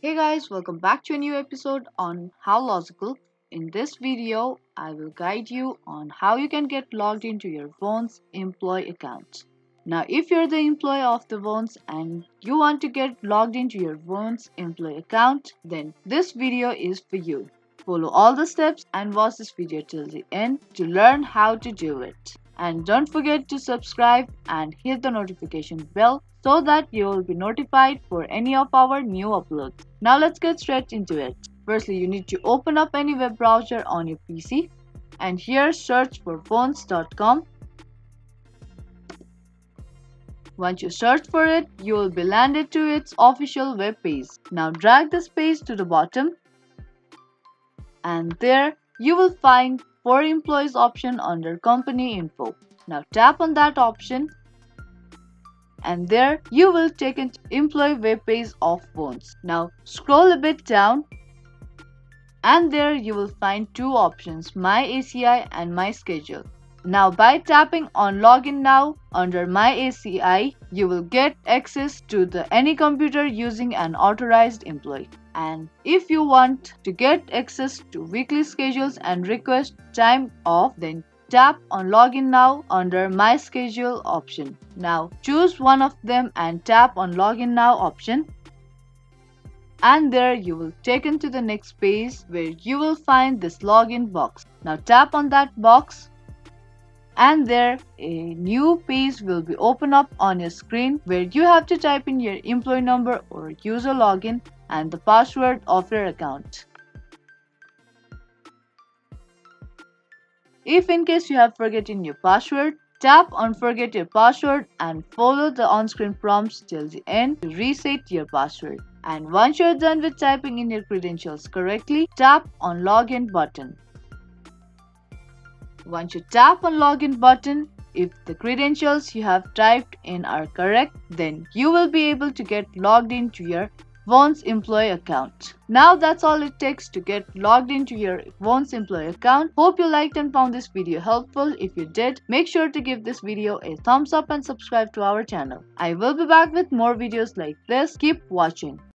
Hey guys, welcome back to a new episode on How Logical. In this video, I will guide you on how you can get logged into your VONS employee account. Now, if you're the employee of the VONS and you want to get logged into your VONS employee account, then this video is for you. Follow all the steps and watch this video till the end to learn how to do it. And don't forget to subscribe and hit the notification bell so that you will be notified for any of our new uploads. Now let's get straight into it. Firstly, you need to open up any web browser on your PC and here search for VONS.com. Once you search for it, you will be landed to its official web page. Now drag this page to the bottom and there you will find For Employees option under Company Info. Now tap on that option and there you will take an employee web page of VONS. Now scroll a bit down and there you will find two options, My ACI and My Schedule. Now by tapping on Login Now under My ACI, you will get access to any computer using an authorized employee. And if you want to get access to weekly schedules and request time off, then tap on Login Now under My Schedule option. Now choose one of them and tap on Login Now option. And there you will taken to the next page where you will find this login box. Now tap on that box and there a new page will be open up on your screen where you have to type in your employee number or user login and the password of your account. If in case you have forgotten your password, tap on Forget Your Password and follow the on-screen prompts till the end to reset your password. And once you're done with typing in your credentials correctly, tap on Login button. Once you tap on Login button, if the credentials you have typed in are correct, then you will be able to get logged into your VONS employee account. Now that's all it takes to get logged into your VONS employee account. Hope you liked and found this video helpful. If you did, make sure to give this video a thumbs up and subscribe to our channel. I will be back with more videos like this. Keep watching.